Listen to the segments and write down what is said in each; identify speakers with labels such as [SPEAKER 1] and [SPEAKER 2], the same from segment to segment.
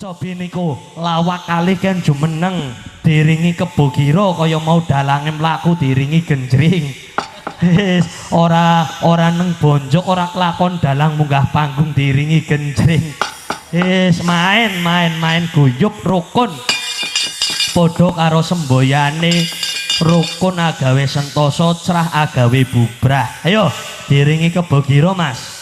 [SPEAKER 1] Cobi niku lawak kalih kan jumeneng diringi kebo gira kaya mau dalange mlaku diringi genjring. ora neng bonjok ora kelakon dalang munggah panggung diringi genjring. main guyub rukun padha karo semboyane rukun agawe sentosa cerah agawe bubrah. Ayo diringi kebo gira Mas.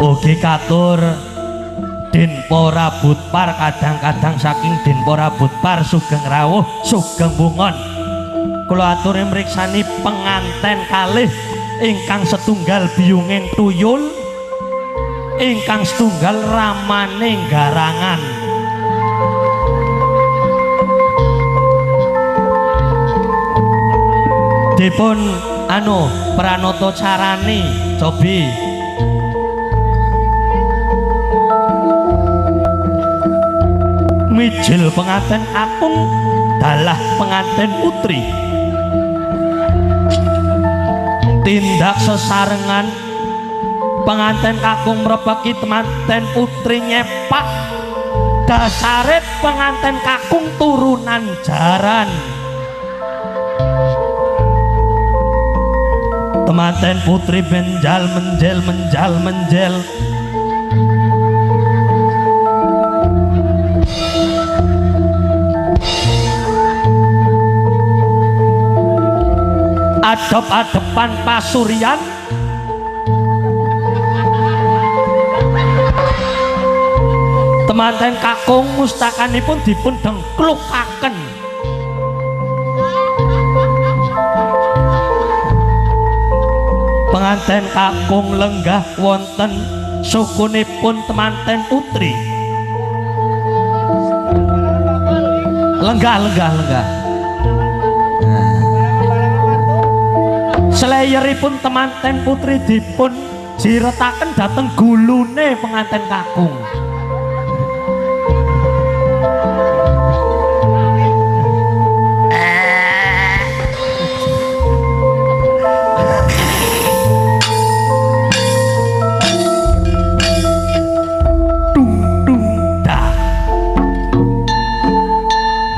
[SPEAKER 1] Ugi katur Denpo Rabut Par kadang-kadang saking Denpo Rabut Par sugeng rawuh sugeng bungon kula atur mriksani penganten kalih ingkang setunggal biyunging tuyul ingkang setunggal ramane garangan dipun pranata carane cobi mijil penganten kakung dalah penganten putri tindak sesarengan penganten kakung mrebeki temanten putri nyepak dasaret penganten kakung turunan jaran temanten putri menjal adep-adepan pasuryan temanten kakung mustakanipun dipun dengklukaken penganten kakung lenggah wonten sukunipun temanten putri lenggah Selayeripun temanten putri dipun jiretaken dhateng gulune penganten kakung.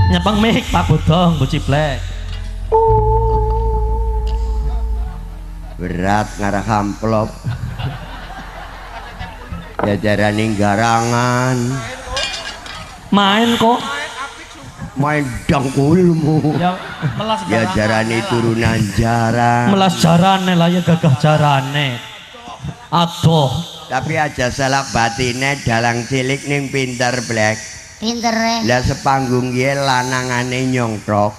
[SPEAKER 1] Nyepeng mik Pak Bodong Bu Ciblek.
[SPEAKER 2] Berat ngarah amplop jajaran garangan
[SPEAKER 1] main kok
[SPEAKER 2] main dangkulmu
[SPEAKER 1] ya melas
[SPEAKER 2] jajarane turunan jaran
[SPEAKER 1] melas jarane lah ya gagah jarane aduh
[SPEAKER 2] tapi aja salah batine dalang cilik ning pinter blek
[SPEAKER 3] pintere
[SPEAKER 2] lah sepanggung ye lanangane nyongkrok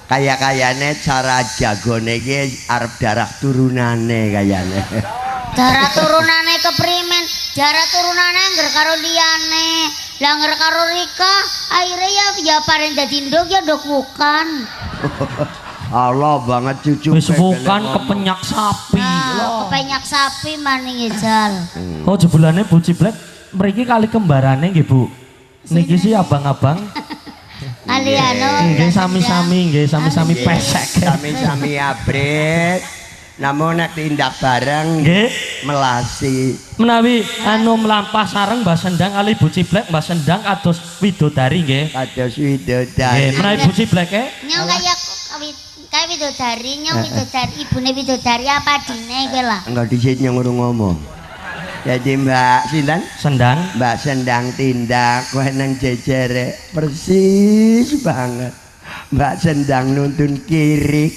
[SPEAKER 2] kaya-kayane cara jagone iki arep darah turunane kayane.
[SPEAKER 3] Darah turunane keprimen? Darah turunane ngger karo liyane. Lah ngger karo Rika, akhire ya pareng dadi nduk ya nduk bukan.
[SPEAKER 2] Allah banget cucu.
[SPEAKER 1] Wis bukan kepenyak sapi.
[SPEAKER 3] Nah, kepenyak sapi maning ijal.
[SPEAKER 1] Oh jebulane Bu Ciblek mriki kali kembarane nggih Bu. Niki sih abang-abang.
[SPEAKER 3] Nggih
[SPEAKER 1] sami-sami pesek.
[SPEAKER 2] Sami-sami abrit. Namun nek tindak bareng
[SPEAKER 1] nggih
[SPEAKER 2] melasi.
[SPEAKER 1] Menawi mlampah sareng Mbah Sendang kali Bu Ciblek, Mbah Sendang kados widodari nggih.
[SPEAKER 2] Kados widodari.
[SPEAKER 1] Nggih, menawi Bu Ciblek
[SPEAKER 3] nyong kaya widodari, nyong widodari ibune widodari apa dine kowe lah.
[SPEAKER 2] Enggak dhisik nyong urung ngomong. Jadi Mbak
[SPEAKER 1] Sendang
[SPEAKER 2] Mbak Sendang tindak kowe nang jejere persis banget Mbak Sendang nuntun kirik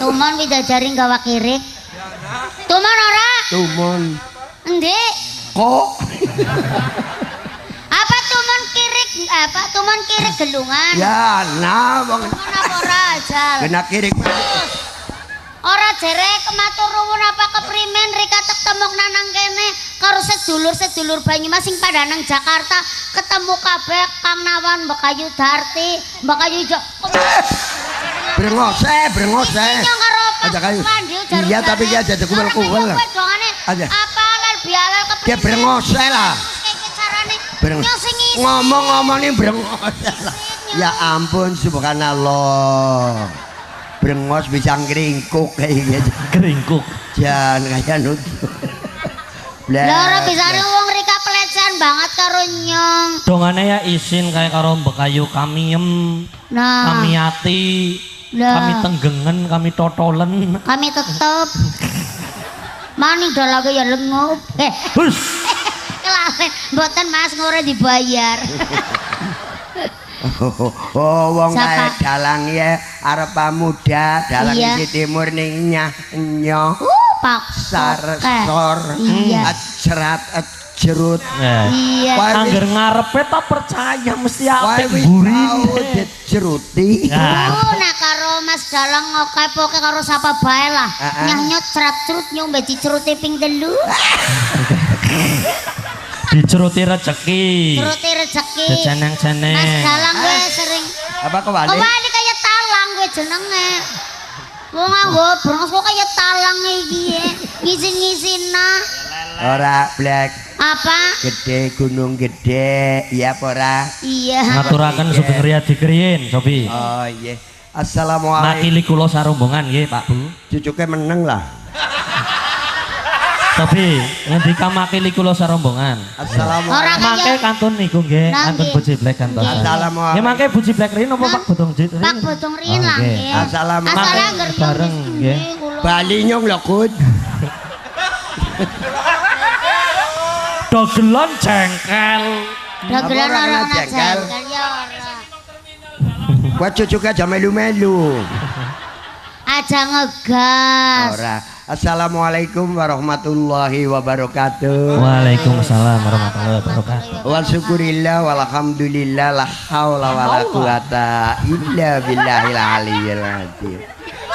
[SPEAKER 3] Tumon widodari gawa kirik Tumon ora?
[SPEAKER 2] Tumon
[SPEAKER 3] endi?
[SPEAKER 2] kok?
[SPEAKER 3] Apa tumon kirik? Apa tumon kirik gelungan?
[SPEAKER 2] Ya nah
[SPEAKER 3] tumon apa ora ajal?
[SPEAKER 2] kena kirik
[SPEAKER 3] ora jere kematur nuwun apa keprimen Rika temok nanang kene karo sedulur Banyumas sing padha nang Jakarta ketemu kabeh Kang Nawan Mbak Ayu Darti Mbak Ayu
[SPEAKER 2] brengose aja kayu iya tapi dia aja kuwel-kuwel aja
[SPEAKER 3] apa alal bialal keprimen
[SPEAKER 2] dia brengose lah ngomong-ngomong nih brengose lah ya ampun subhanallah brengos bisa ngringkuk kayak gitu.
[SPEAKER 1] Keringkuk.
[SPEAKER 2] Jangan kayak nuduh.
[SPEAKER 3] Lah ora bisane wong Rika pelecehan banget karo nyong.
[SPEAKER 1] Dongane ya isin kayak karo Mbak Ayu kamiem.
[SPEAKER 3] Nah,
[SPEAKER 1] Kami ati.
[SPEAKER 3] Lah.
[SPEAKER 1] Kami tenggengen, kami totolen.
[SPEAKER 3] kami tetep mani dalage ya lengup.
[SPEAKER 1] Hus.
[SPEAKER 3] Kelawe mboten Mas ngore dibayar.
[SPEAKER 2] Oh, wong
[SPEAKER 3] Siapa?
[SPEAKER 2] kae dalang ya arep muda, dalang
[SPEAKER 3] Iya.
[SPEAKER 2] iki timur ning nyah nyoh.
[SPEAKER 3] Pak
[SPEAKER 2] Sarsor,
[SPEAKER 3] Iya.
[SPEAKER 2] cerat, jerut.
[SPEAKER 3] Iya.
[SPEAKER 1] Angger ngarepe tak percaya mesti apik
[SPEAKER 2] Wis
[SPEAKER 1] burine.
[SPEAKER 2] tau dijeruti.
[SPEAKER 1] Nah,
[SPEAKER 3] Nah karo Mas Dalang ngoke poke karo sapa bae lah. Nyah nyot cerat cerut nyong mbeci ceruti ping 3.
[SPEAKER 1] diceruti rezeki.
[SPEAKER 3] Ceruti rezeki.
[SPEAKER 1] Jejeneng-jeneng.
[SPEAKER 3] Mas Dalang gue sering
[SPEAKER 2] Apa kewali?
[SPEAKER 3] kewali kaya talang gue jenenge. Wong nganggo brongos kok kaya talang iki ya. Ngisin-ngisina.
[SPEAKER 2] Ora blek,
[SPEAKER 3] Apa?
[SPEAKER 2] gede gunung gede, iya apa ora?
[SPEAKER 3] Iya.
[SPEAKER 1] Ngaturaken Sugeng Riyadi Kriyin, Sobi.
[SPEAKER 2] Oh iya. Assalamualaikum.
[SPEAKER 1] Makili kula sarombongan nggih, Pak Bu.
[SPEAKER 2] Cucuke meneng lah.
[SPEAKER 1] Sobi, ngendika makili kula sarombongan.
[SPEAKER 2] Assalamualaikum.
[SPEAKER 3] Ora
[SPEAKER 1] Mangke
[SPEAKER 3] kaya
[SPEAKER 1] kantun niku nggih,
[SPEAKER 3] Nah,
[SPEAKER 1] kantun
[SPEAKER 3] nggih.
[SPEAKER 1] Boji Black kantun.
[SPEAKER 2] Assalamualaikum.
[SPEAKER 1] Ya mangke Boji Black Rin apa
[SPEAKER 3] Nah.
[SPEAKER 1] Pak Bodong Jit?
[SPEAKER 3] Pak Bodong Rin
[SPEAKER 1] Oh,
[SPEAKER 3] lah
[SPEAKER 1] nggih.
[SPEAKER 3] nggih.
[SPEAKER 2] Assalamualaikum.
[SPEAKER 3] Assalamualaikum.
[SPEAKER 1] Bareng, nggih.
[SPEAKER 2] Bali nyong lho, Kud.
[SPEAKER 1] Dogelan jengkel.
[SPEAKER 3] Dagelan
[SPEAKER 2] Apa orang
[SPEAKER 3] ora
[SPEAKER 2] ana jengkel?
[SPEAKER 3] jengkel ya ora.
[SPEAKER 2] Buat cucuke aja melu-melu.
[SPEAKER 3] Aja ngegas.
[SPEAKER 2] Ora. Assalamualaikum warahmatullahi wabarakatuh.
[SPEAKER 1] Waalaikumsalam warahmatullahi wabarakatuh.
[SPEAKER 2] Wa syukurillah walhamdulillah la haula wala quwata illa billahil aliyyil azim.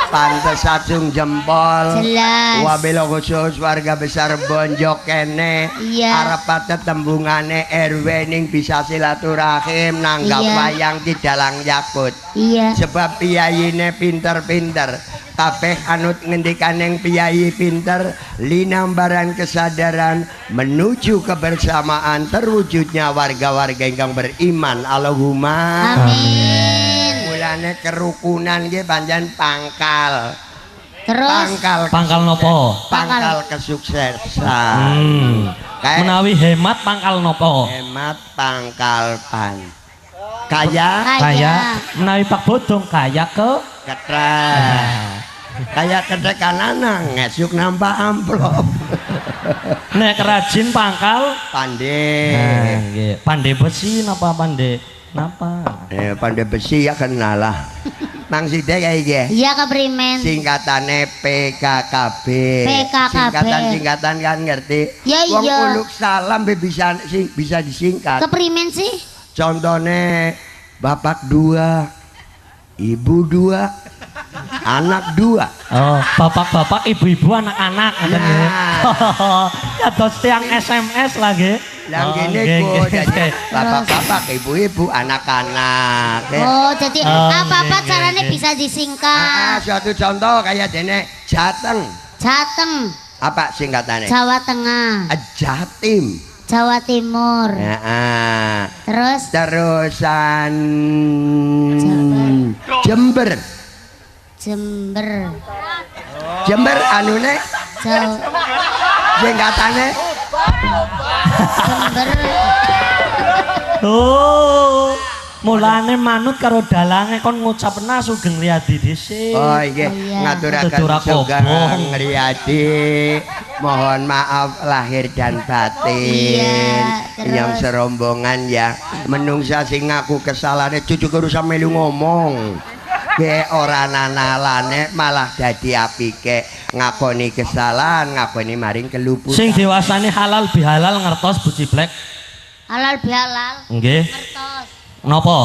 [SPEAKER 2] Pantes acung jempol.
[SPEAKER 3] Jelas.
[SPEAKER 2] Wabil khusus warga besar Bonjok kene.
[SPEAKER 3] Iya.
[SPEAKER 2] Arep patet tembungane RW ning bisa silaturahim nanggap
[SPEAKER 3] Iya.
[SPEAKER 2] wayang di dalang Yakut.
[SPEAKER 3] Iya.
[SPEAKER 2] Sebab piyayine pinter-pinter. Kabeh anut ngendikaning piyai pinter linambaran kesadaran menuju kebersamaan terwujudnya warga-warga ingkang beriman. Allahumma
[SPEAKER 3] Amin.
[SPEAKER 2] mulane kerukunan nggih panjen pangkal.
[SPEAKER 3] Terus
[SPEAKER 1] Pangkal nopo?
[SPEAKER 2] Pangkal kesuksesan. Kayak
[SPEAKER 1] Menawi hemat pangkal nopo?
[SPEAKER 2] hemat pangkal pan. Kaya
[SPEAKER 1] Kaya menawi Pak Bodong kaya ke
[SPEAKER 2] ketrek. Kayak ketekan anak ngesuk nambah amplop.
[SPEAKER 1] nek rajin pangkal.
[SPEAKER 2] Pandai.
[SPEAKER 1] Nah, nggih. Pandai besi napa pandai napa?
[SPEAKER 2] Pandai besi ya kenal lah. Mang Side kayak gitu.
[SPEAKER 3] iya keprimen.
[SPEAKER 2] Singkatannya PKKB.
[SPEAKER 3] PKKB.
[SPEAKER 2] Singkatan kan ngerti.
[SPEAKER 3] Ya,
[SPEAKER 2] Wong
[SPEAKER 3] iya.
[SPEAKER 2] uluk salam be bisa disingkat.
[SPEAKER 3] Keprimen sih?
[SPEAKER 2] Contohnya bapak 2, ibu 2, anak 2.
[SPEAKER 1] Oh, bapak-bapak, ibu-ibu, anak-anak ngoten nggih. Ya terus tiang SMS lagi.
[SPEAKER 2] Lah gini
[SPEAKER 1] nggih,
[SPEAKER 2] ku
[SPEAKER 1] nggih,
[SPEAKER 2] jadi
[SPEAKER 1] nggih.
[SPEAKER 2] bapak-bapak, ibu-ibu, anak-anak.
[SPEAKER 3] Oh, jadi
[SPEAKER 1] Oh,
[SPEAKER 3] apa-apa
[SPEAKER 1] nggih,
[SPEAKER 3] caranya
[SPEAKER 1] nggih.
[SPEAKER 3] bisa disingkat.
[SPEAKER 2] Suatu contoh kayak dene Jateng.
[SPEAKER 3] Jateng,
[SPEAKER 2] Apa singkatannya?
[SPEAKER 3] Jawa Tengah,
[SPEAKER 2] Jatim.
[SPEAKER 3] Jawa Timur.
[SPEAKER 2] Terus
[SPEAKER 3] Terus
[SPEAKER 2] terusan
[SPEAKER 3] Jabar.
[SPEAKER 2] Jember.
[SPEAKER 3] Jember,
[SPEAKER 2] Jember anune
[SPEAKER 3] Jawa
[SPEAKER 2] singkatane
[SPEAKER 3] Jember.
[SPEAKER 1] Oh, mulane manut karo dalange kon ngucapna Sugeng Riyadi dhisik.
[SPEAKER 2] oh iya
[SPEAKER 3] Oh, iya.
[SPEAKER 2] ngaturaken
[SPEAKER 1] Tutura
[SPEAKER 2] Sugeng
[SPEAKER 1] kobong.
[SPEAKER 2] Riyadi mohon maaf lahir dan batin
[SPEAKER 3] Iya, terus.
[SPEAKER 2] yang serombongan ya menungsa sing ngaku kesalahane cucu kudu melu ngomong ge ora nanalane malah dadi apike ngakoni kesalahan ngakoni maring keluputan
[SPEAKER 1] Sing dewasane halal bihalal ngertos Buci Black.
[SPEAKER 3] Halal bihalal.
[SPEAKER 1] Nggih.
[SPEAKER 3] Ngertos.
[SPEAKER 1] Napa?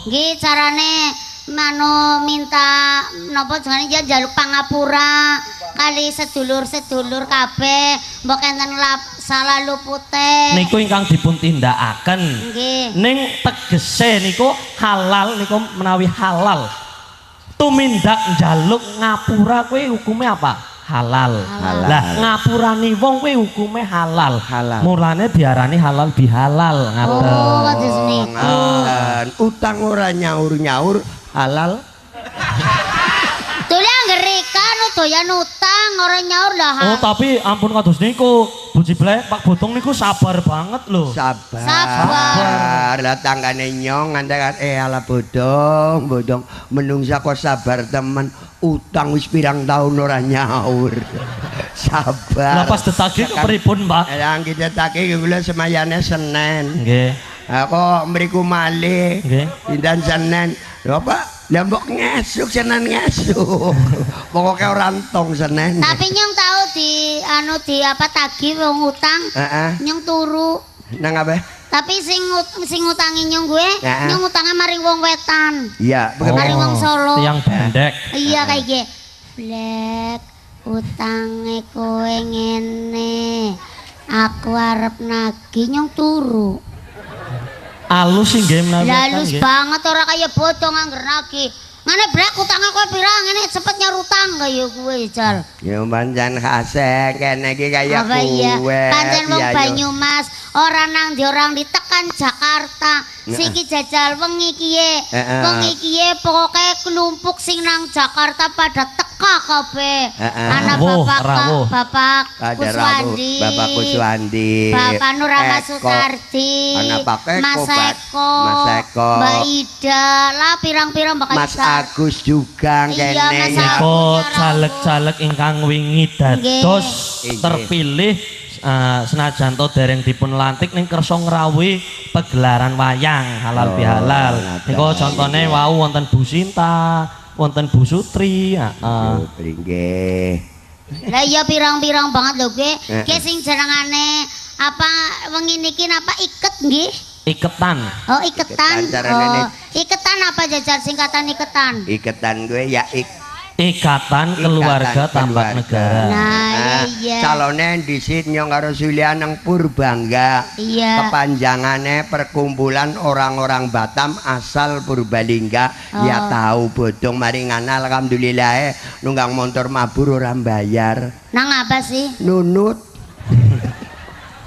[SPEAKER 3] Nggih carane mano minta napa jenenge ya njaluk pangapura kali sedulur-sedulur kabeh mbok enten salah lupute.
[SPEAKER 1] Niku ingkang dipun tindakaken.
[SPEAKER 3] Nggih.
[SPEAKER 1] Ning tegese niku halal niku menawi halal. Tumindak njaluk ngapura kuwi hukume apa? Halal.
[SPEAKER 3] Halal.
[SPEAKER 1] Lah ngapurani wong kuwi hukume halal.
[SPEAKER 2] Halal.
[SPEAKER 1] Mulane diarani halal bihalal ngaten.
[SPEAKER 3] Oh, kados niku.
[SPEAKER 2] ngaten. Utang ora nyaur-nyaur halal
[SPEAKER 3] doyan utang, ora nyaur lah.
[SPEAKER 1] Oh, tapi ampun kados niku, Bu Ciblek, Pak Botong niku sabar banget lho.
[SPEAKER 2] Sabar. Lah tanggane nyong ngandakan ala bodong menungsa kok sabar temen utang wis pirang tahun ora nyaur. Sabar.
[SPEAKER 1] Lah pas ditagih kepripun, Pak?
[SPEAKER 2] Yang kita tagih kula semayane Senin.
[SPEAKER 1] Nggih.
[SPEAKER 2] Kok mriku malih.
[SPEAKER 1] Nggih.
[SPEAKER 2] Dinten Senin. Lho Pak, lah mbok ngesuk Senin ngesuk. Pokoke ora entong Senin.
[SPEAKER 3] Tapi nyong tahu di apa tagih wong utang.
[SPEAKER 2] Heeh.
[SPEAKER 3] Nyong turu.
[SPEAKER 2] Nang apa?
[SPEAKER 3] Tapi sing utangi nyong gue, nyong utangnya maring wong wetan.
[SPEAKER 2] Iya,
[SPEAKER 3] Maring wong Solo.
[SPEAKER 1] Yang pendek.
[SPEAKER 3] Iya kayak gitu. Blek utange kowe ngene. Aku arep nagih nyong turu.
[SPEAKER 1] Alus sih nggih menawi.
[SPEAKER 3] Halus banget ora kaya bodong angger nagih. Ngene blek utange kowe pirang ngene cepet nyaur utang kaya kowe Jal.
[SPEAKER 2] Ya pancen khase kene iki kaya
[SPEAKER 3] Apa iya?
[SPEAKER 2] kowe.
[SPEAKER 3] Pancen wong Banyumas ora nang ndi orang ditekan Jakarta. Siki jajal wengi kiye. Wengi kiye pokoke kelumpuk sing nang Jakarta pada teka kabeh. Anak Bapak Kuswandi.
[SPEAKER 2] Bapak Kuswandi.
[SPEAKER 3] Bapak Nurama Sutardi.
[SPEAKER 2] Anak Pak
[SPEAKER 3] Mas Eko.
[SPEAKER 2] Mas Eko.
[SPEAKER 3] Mbak Ida. Lah pirang-pirang bakal
[SPEAKER 2] Mas Agus juga kene.
[SPEAKER 3] Iya, Mas Agus.
[SPEAKER 1] Kok caleg-caleg ingkang wingi dados terpilih senajan to dereng dipun lantik ning kersa ngrawi pegelaran wayang halal bihalal. Niku contone wau wonten Bu Sinta, wonten Bu Sutri,
[SPEAKER 2] Nggih.
[SPEAKER 3] Lah iya pirang-pirang banget lho gue. Ki sing jenengane apa wengi niki napa iket nggih?
[SPEAKER 1] Iketan.
[SPEAKER 3] Oh, iketan.
[SPEAKER 2] Carane
[SPEAKER 3] Iketan apa jajar singkatan iketan?
[SPEAKER 2] Iketan gue ya
[SPEAKER 1] Ikatan Keluarga Tambak Negara.
[SPEAKER 3] Nah, iya.
[SPEAKER 2] Calone dhisit nyong karo Sulian nang Purbangga.
[SPEAKER 3] Iya.
[SPEAKER 2] Kepanjangannya perkumpulan orang-orang Batam asal Purbalingga. Ya tahu bodong mari nganal alhamdulillah nunggang motor mabur orang bayar.
[SPEAKER 3] Nang apa sih?
[SPEAKER 2] Nunut.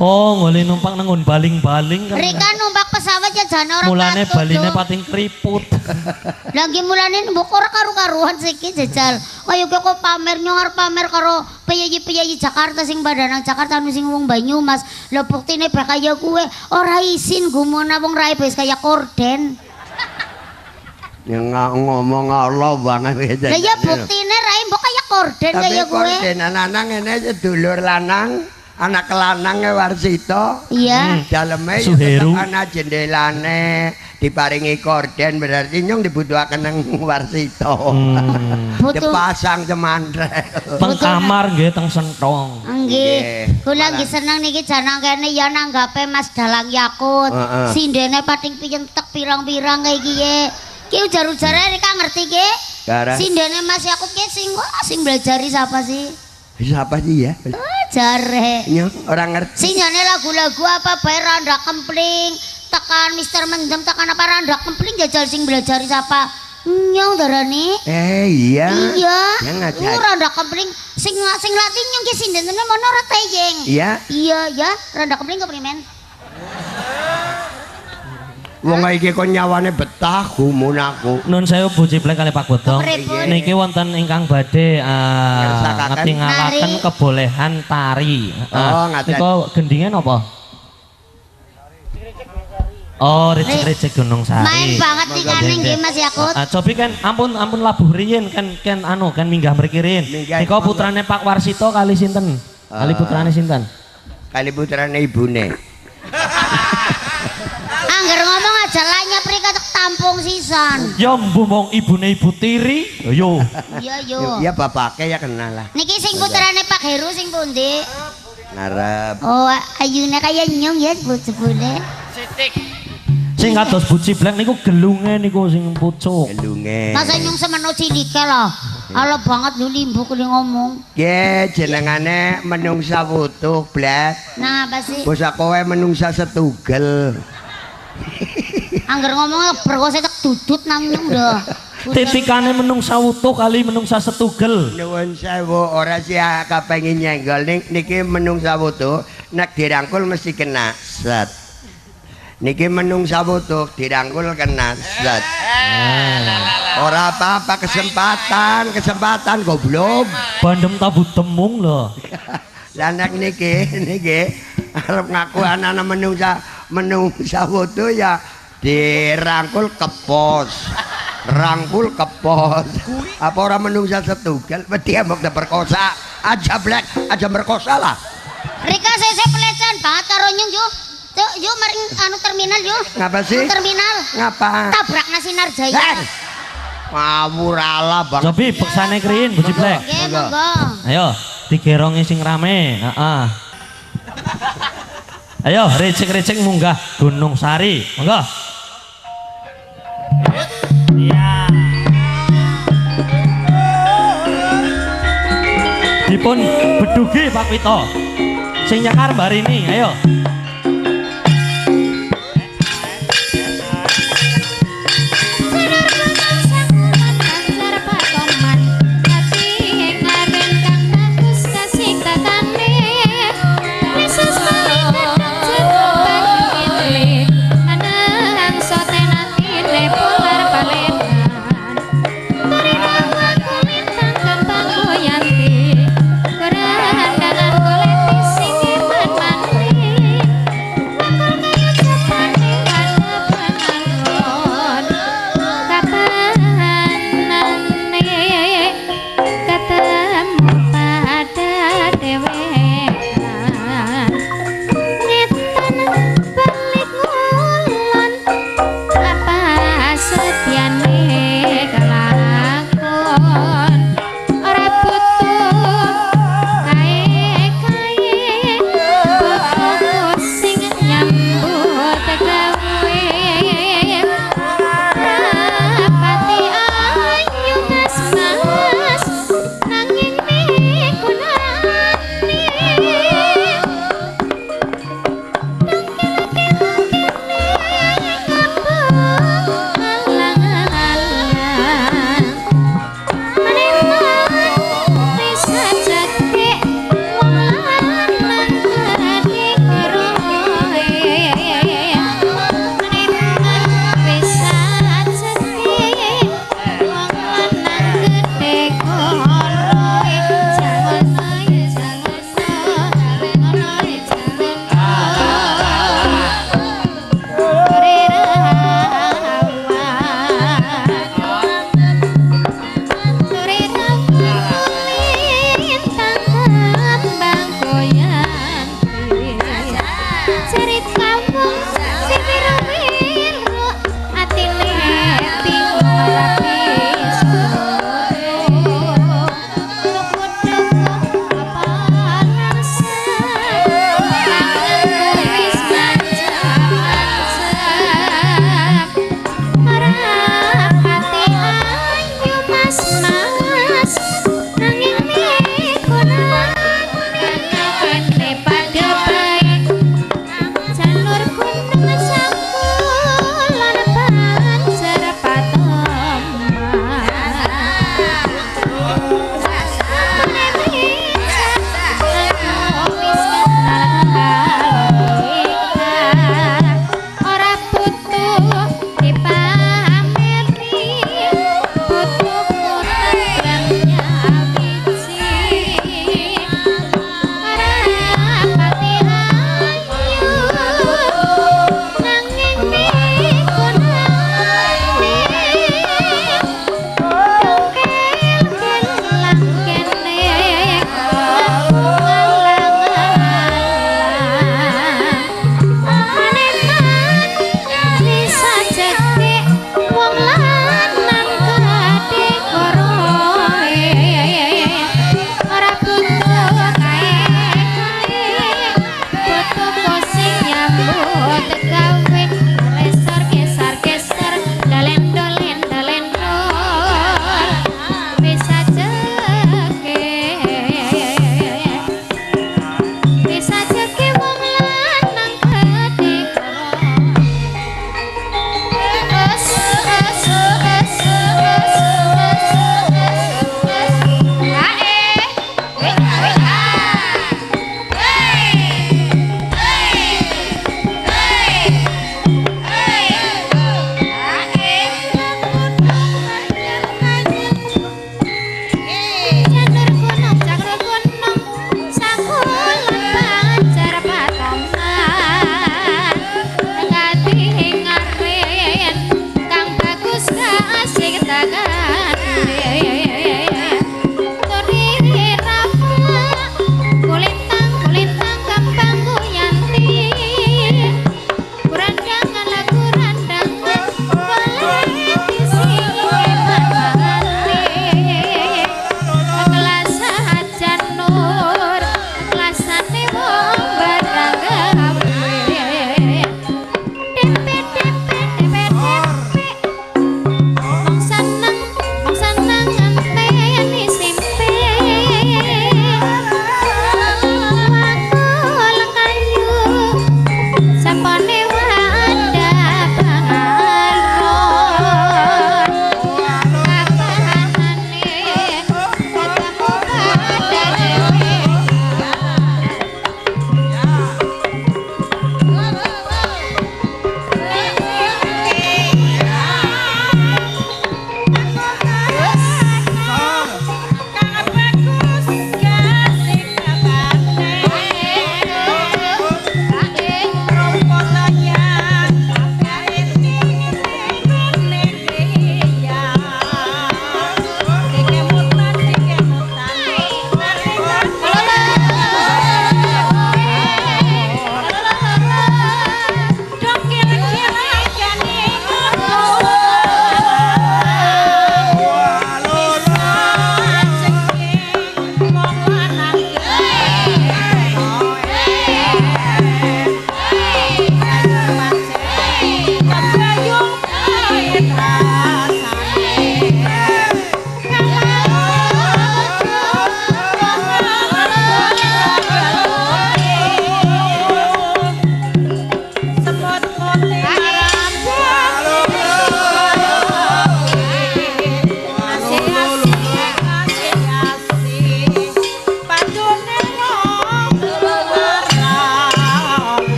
[SPEAKER 1] Oh, ngoli numpang nengun baling-baling kan.
[SPEAKER 3] Rika numpak pesawat ya jane orang
[SPEAKER 1] Mulane
[SPEAKER 3] patut,
[SPEAKER 1] baline
[SPEAKER 3] Dok.
[SPEAKER 1] pating keriput.
[SPEAKER 3] Lagi mulane mbok ora karu-karuan siki jajal. Kaya kok pamer nyong arep pamer karo penyanyi-penyanyi Jakarta sing badanang Jakarta anu sing wong Banyumas. Lho buktine bak kaya kuwe ora isin gumona wong rae wis kaya korden.
[SPEAKER 2] Yang ngomong Allah banget.
[SPEAKER 3] Lah ya buktine rae mbok kaya korden kaya kuwe.
[SPEAKER 2] Tapi korden anak-anak ngene sedulur lanang. Anak kelanang Warsito.
[SPEAKER 3] Iya.
[SPEAKER 2] Daleme
[SPEAKER 1] Suheru.
[SPEAKER 2] ana jendelane diparingi korden berarti nyong dibutuhaken nang Warsito.
[SPEAKER 3] Butuh.
[SPEAKER 2] Dipasang cemantrek.
[SPEAKER 1] Teng kamar nggih teng sentong.
[SPEAKER 3] Nggih. Kula nggih seneng niki janang kene ya nanggape Mas Dalang Yakut. Sindene pating piyentek pirang-pirang kaya iki ye. Ki ujar-ujare rika ngerti ki? Sindene Mas Yakut ki sing belajari siapa sih?
[SPEAKER 2] Siapa sih ya?
[SPEAKER 3] Jare.
[SPEAKER 2] Nyong orang ngerti.
[SPEAKER 3] Sindene lagu-lagu apa bae Randa Kempling, tekan Mister Mendem, tekan apa Randa Kempling jajal sing belajari siapa? Nyong darani.
[SPEAKER 2] Iya.
[SPEAKER 3] Iya.
[SPEAKER 2] Yang ngajar.
[SPEAKER 3] Randa Kempling sing latih nyong ki sindene mono ora teyeng.
[SPEAKER 2] Iya.
[SPEAKER 3] Iya ya, Randa Kempling keprimen?
[SPEAKER 2] Wong iki kon nyawane betah gumun aku.
[SPEAKER 1] Nun sewu Bu Ciblek kali Pak Botong. Niki wonten ingkang badhe ngetingalaken kebolehan tari. Niku gendingen apa? Oh, Ricik Gunung Sari.
[SPEAKER 3] Main banget ikane nggih Mas Yakut.
[SPEAKER 1] Cobi kan ampun labuh riyin kan minggah mriki riyin. Niku putrane Pak Warsito kali sinten? Kali putrane sinten?
[SPEAKER 2] Kali putrane ibune.
[SPEAKER 3] Angger ngomong aja lainnya prika tampung sisan.
[SPEAKER 1] Ya mbuh wong ibune Ibu Tiri. Yo.
[SPEAKER 3] Iya yo.
[SPEAKER 2] Ya bapake ya kenal lah.
[SPEAKER 3] Niki sing putrane Pak Heru sing pundi?
[SPEAKER 2] Ngarep.
[SPEAKER 3] Oh, ayune kaya nyong ya bojone.
[SPEAKER 1] Sing kados Bu Ciblek niku gelunge niku sing pucuk.
[SPEAKER 2] Gelunge.
[SPEAKER 3] Masa nyong semeno cilike lah. Ala banget lho limbu kuli ngomong.
[SPEAKER 2] Nggih, jenengane menungsa wutuh, Blek.
[SPEAKER 3] Nah, apa sih?
[SPEAKER 2] Basa kowe menungsa setugel.
[SPEAKER 3] Angger ngomong berkose tak dudut nang nyong dah.
[SPEAKER 1] Titikane menungsa wutuh kali menungsa setugel.
[SPEAKER 2] Nuwun sewu, ora sih kepengin nyenggol niki menungsa wutuh nek dirangkul mesti kena set. Niki menungsa wutuh dirangkul kena zat. Ora apa-apa kesempatan goblok.
[SPEAKER 1] Bandem tabu temung lho.
[SPEAKER 2] Lah nek niki arep ngaku anak menungsa wutuh ya dirangkul kepos. Rangkul kepos. Apa ora menungsa setunggal wedi ambek perkosa. Aja blek, aja merkosa lah.
[SPEAKER 3] Rika saya pelecehan banget karo nyung yuk. Yuk maring anu terminal yuk.
[SPEAKER 2] Ngapa sih?
[SPEAKER 3] Terminal.
[SPEAKER 2] Ngapa?
[SPEAKER 3] Tabrak Sinar Jaya.
[SPEAKER 2] Ngawur ala bang.
[SPEAKER 1] Cobi peksane krin Bu Ciblek.
[SPEAKER 3] Nggih, monggo.
[SPEAKER 1] Ayo, digerongi sing rame. Heeh. Ayo, recek-recek munggah Gunung Sari. Monggo. Iya. Dipun bedugi Pak Pito. Sing nyakar Barini, ayo.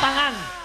[SPEAKER 1] tangan.